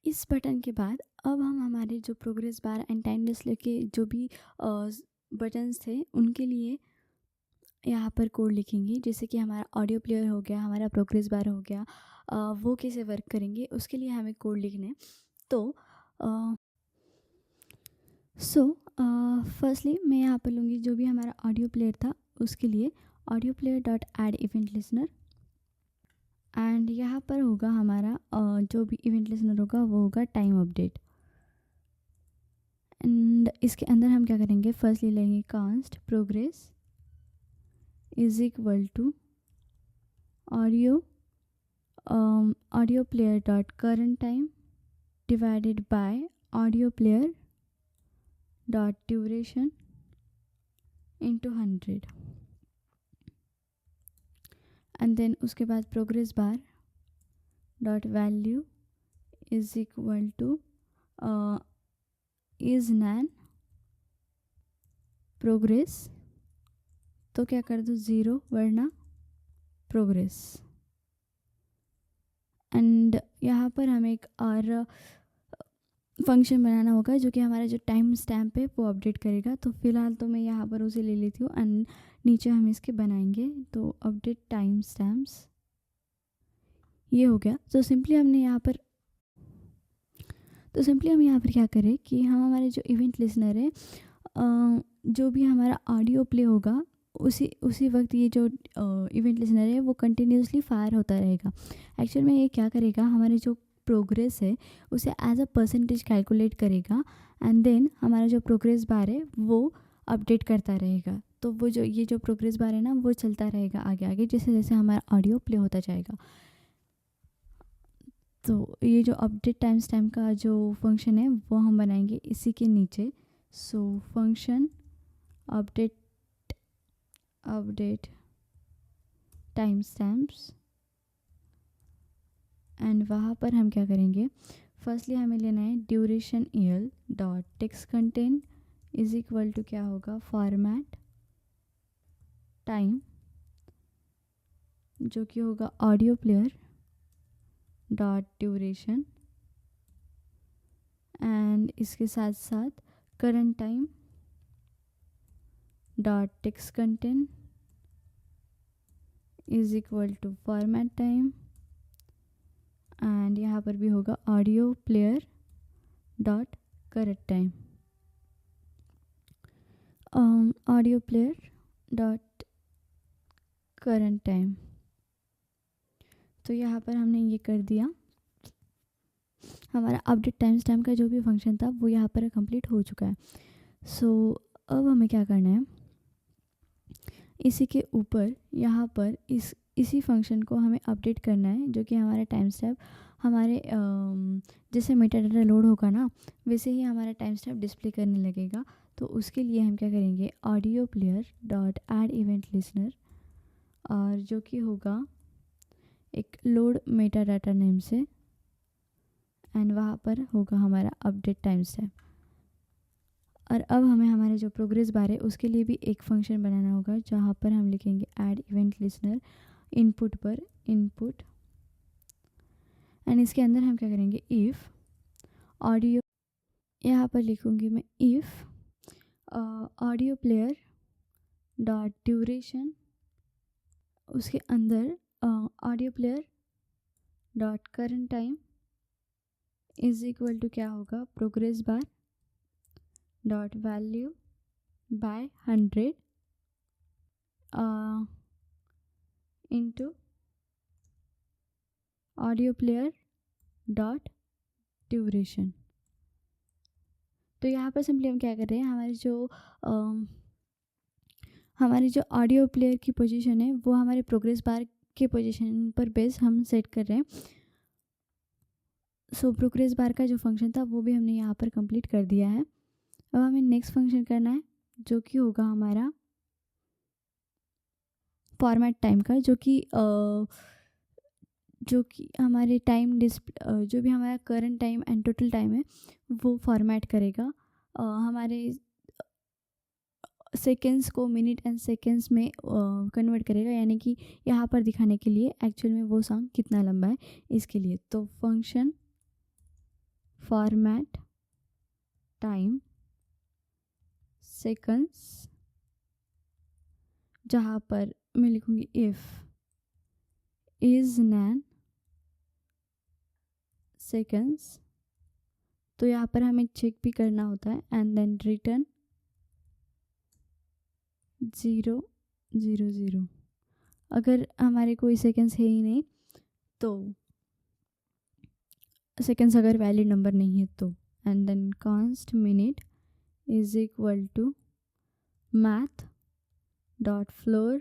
इस बटन के बाद अब हम हमारे जो progress bar and time display के जो भी बटन्स थे उनके लिए यहाँ पर कोड लिखेंगे। जैसे कि हमारा ऑडियो प्लेयर हो गया, हमारा प्रोग्रेस बार हो गया, वो कैसे वर्क करेंगे उसके लिए हमें कोड लिखना है। तो फर्स्टली मैं यहाँ पर लूँगी जो भी हमारा ऑडियो प्लेयर था उसके लिए audio player dot add event listener, and यहाँ पर होगा हमारा जो भी इवेंट लिसनर होगा वो होगा टाइम अपडेट। एंड इसके अंदर हम क्या करेंगे, फर्स्टली लेंगे const progress is equal to audio audio player dot current time divided by audio player dot duration into 100, and then उसके बाद progress bar dot value is equal to is NaN progress, तो क्या कर दो 0 वरना progress. And यहाँ पर हमें एक और फंक्शन बनाना होगा जो कि हमारा जो टाइम स्टैम्प है वो अपडेट करेगा। तो फिलहाल तो मैं यहाँ पर उसे ले लेती हूँ एंड नीचे हम इसके बनाएंगे। तो अपडेट टाइम स्टैम्प्स ये हो गया। तो सिंपली हम यहाँ पर क्या करें कि हम हमारे जो इवेंट लिसनर है जो भी हमारा ऑडियो प्ले होगा उसी वक्त ये जो इवेंट लिसनर है वो कंटिन्यूसली फायर होता रहेगा। एक्चुअल में ये क्या करेगा, हमारे जो प्रोग्रेस है उसे एज अ परसेंटेज कैलकुलेट करेगा एंड देन हमारा जो प्रोग्रेस बार है वो अपडेट करता रहेगा। तो वो जो ये जो प्रोग्रेस बार है ना वो चलता रहेगा आगे आगे जैसे जैसे हमारा ऑडियो प्ले होता जाएगा। तो ये जो अपडेट टाइम स्टैम्प का जो फंक्शन है वो हम बनाएंगे इसी के नीचे। So function update time stamps, and वहाँ पर हम क्या करेंगे, फर्स्टली हमें लेना है duration EL dot text content is equal to क्या होगा फॉर्मेट टाइम जो कि होगा audio player dot duration, and इसके साथ साथ current time dot text content is equal to format time, and यहाँ पर भी होगा audio player dot current time audio player dot current time. तो यहाँ पर हमने ये कर दिया, हमारा अपडेट टाइम स्टैम्प का जो भी फंक्शन था वो यहाँ पर कंप्लीट हो चुका है। सो अब हमें क्या करना है, इसी के ऊपर यहाँ पर इसी फंक्शन को हमें अपडेट करना है जो कि हमारा टाइम स्टैम्प हमारे जैसे मेटा डाटा लोड होगा ना वैसे ही हमारा टाइम स्टैम्प डिस्प्ले करने लगेगा। तो उसके लिए हम क्या करेंगे, audio player dot add event listener और जो कि होगा एक लोड मेटा डाटा नेम से, एंड वहाँ पर होगा हमारा अपडेट टाइम स्टैम्प। और अब हमें हमारे जो प्रोग्रेस बार है उसके लिए भी एक फंक्शन बनाना होगा जहाँ पर हम लिखेंगे ऐड इवेंट लिसनर इनपुट पर इनपुट, एंड इसके अंदर हम क्या करेंगे इफ़ ऑडियो, यहाँ पर लिखूँगी मैं if audio player dot duration, उसके अंदर audio player dot current time is equal to क्या होगा progress bar dot value by 100 into audio player dot duration. तो यहाँ पर सिंपली हम क्या कर रहे हैं, हमारी जो ऑडियो प्लेयर की पोजीशन है वो हमारे प्रोग्रेस बार के पोजीशन पर बेस हम सेट कर रहे हैं। सो प्रोग्रेस बार का जो फंक्शन था वो भी हमने यहाँ पर कंप्लीट कर दिया है। अब हमें नेक्स्ट फंक्शन करना है जो कि होगा हमारा फॉर्मेट टाइम का जो कि हमारे टाइम जो भी हमारा current time and total time है वो फॉर्मेट करेगा हमारे सेकेंड्स को मिनट एंड सेकेंड्स में कन्वर्ट करेगा, यानी कि यहाँ पर दिखाने के लिए एक्चुअल में वो सॉन्ग कितना लंबा है इसके लिए। तो फंक्शन फॉर्मेट टाइम सेकंड्स, जहाँ पर मैं लिखूँगी इफ़ इज़ नैन सेकंड्स, तो यहाँ पर हमें चेक भी करना होता है, एंड देन रिटर्न 0 0 0। अगर हमारे कोई सेकंड्स है ही नहीं तो सेकंड्स अगर वैलिड नंबर नहीं है तो, and then const minute is equal to math dot floor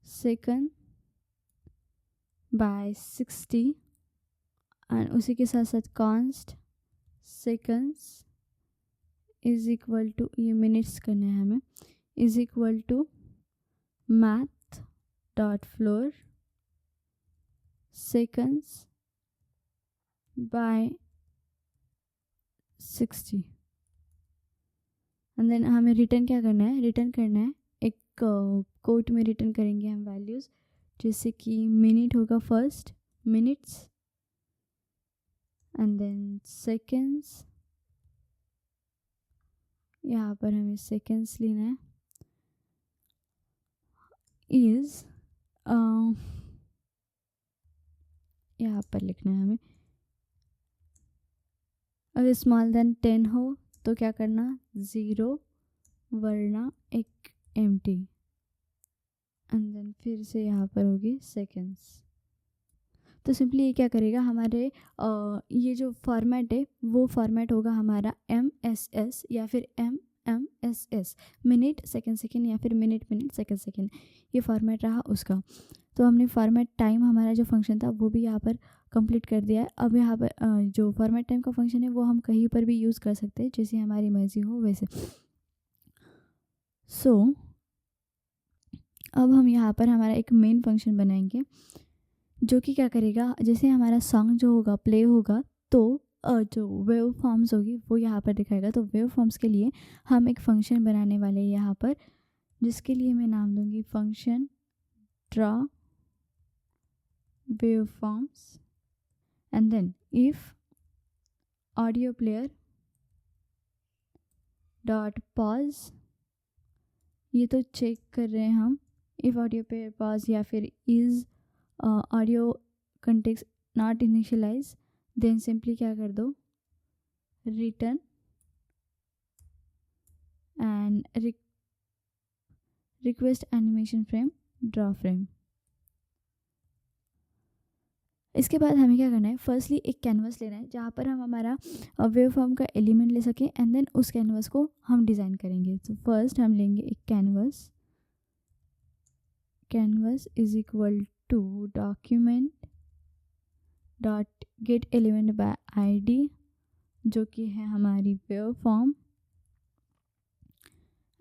second by 60, and उसी के साथ साथ const seconds is equal to, ये मिनट्स करने हैं हमें, is equal to math dot floor seconds by 60, and then हमें रिटर्न क्या करना है, रिटर्न करना है एक कोट में रिटर्न करेंगे हम वैल्यूज़, जैसे कि मिनट होगा first minutes, and then seconds, यहाँ पर हमें सेकंड्स लेना है, इज़ यहाँ पर लिखना है हमें, अगर स्मॉल देन 10 हो तो क्या करना, 0 वरना एक एम्प्टी, एंड देन फिर से यहाँ पर होगी सेकंड्स। तो सिंपली ये क्या करेगा, हमारे ये जो फॉर्मेट है वो फॉर्मेट होगा हमारा MSS या फिर MMSS, मिनट सेकंड सेकंड या फिर मिनट मिनट सेकंड सेकंड, ये फॉर्मेट रहा उसका। तो हमने फॉर्मेट टाइम हमारा जो फंक्शन था वो भी यहाँ पर कंप्लीट कर दिया है। अब यहाँ पर जो फॉर्मेट टाइम का फंक्शन है वो हम कहीं पर भी यूज़ कर सकते हैं जैसे हमारी मर्जी हो वैसे। सो अब हम यहाँ पर हमारा एक मेन फंक्शन बनाएंगे जो कि क्या करेगा, जैसे हमारा सॉन्ग जो होगा प्ले होगा तो जो वेव फॉर्म्स होगी वो यहाँ पर दिखाएगा। तो वेव फॉर्म्स के लिए हम एक फंक्शन बनाने वाले हैं यहाँ पर, जिसके लिए मैं नाम दूंगी function draw wave forms, and then if audio player dot pause, ये तो चेक कर रहे हैं हम, इफ ऑडियो प्लेयर पॉज या फिर is audio context not initialize, then simply क्या कर दो, return and request animation frame draw frame. इसके बाद हमें क्या करना है, फर्स्टली एक कैनवस लेना है जहाँ पर हम हमारा वेव फॉर्म का एलिमेंट ले सकें, एंड देन उस कैनवस को हम डिज़ाइन करेंगे। तो फर्स्ट हम लेंगे एक canvas, canvas is equal to document dot get element by ID, जो कि है हमारी वेव फॉर्म,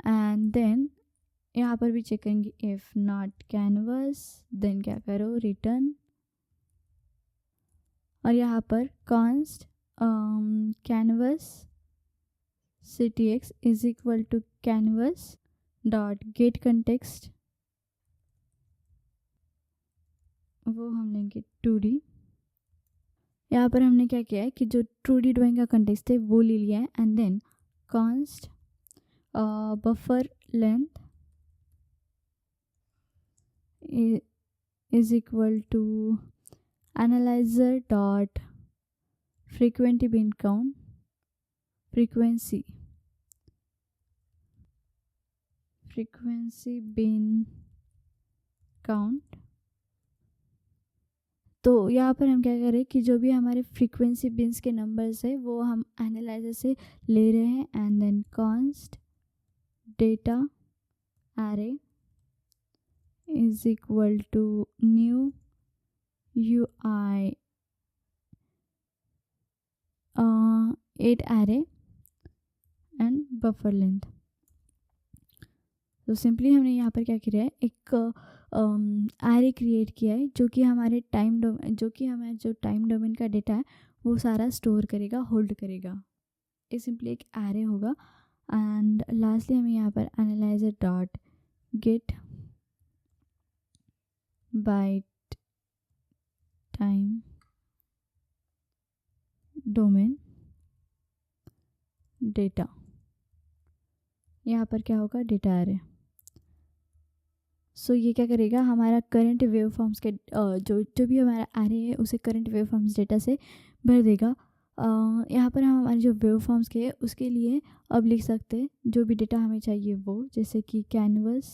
एंड देन यहाँ पर भी चेक करेंगे इफ़ नॉट कैनवस, देन क्या करो रिटर्न, और यहाँ पर const canvas ctx is equal to canvas dot get context, वो हम लेंगे 2D। यहाँ पर हमने क्या किया है कि जो 2D ड्राइंग का कंटेक्स्ट है वो ले लिया है, and then const buffer length is equal to analyser dot frequency bin count, frequency bin count. तो यहाँ पर हम क्या करें कि जो भी हमारे फ्रीक्वेंसी बिन्स के नंबर्स है वो हम एनालाइजर से ले रहे हैं, and then const data array is equal to new UI 8 array and buffer length. तो सिंपली हमने यहाँ पर क्या किया है, एक एरे क्रिएट किया है जो कि हमारे जो टाइम डोमेन का डेटा है वो सारा स्टोर करेगा, होल्ड करेगा। ये सिंपली एक एरे होगा, एंड लास्टली हमें यहाँ पर analyser dot get byte time domain data, यहाँ पर क्या होगा, डेटा एरे। सो ये क्या करेगा, हमारा करंट वेव फॉर्म्स के जो भी हमारा एरे है उसे करंट वेव फॉर्म्स डेटा से भर देगा। यहाँ पर हम हमारे जो वेव फॉर्म्स के उसके लिए अब लिख सकते हैं जो भी डेटा हमें चाहिए वो, जैसे कि कैनवस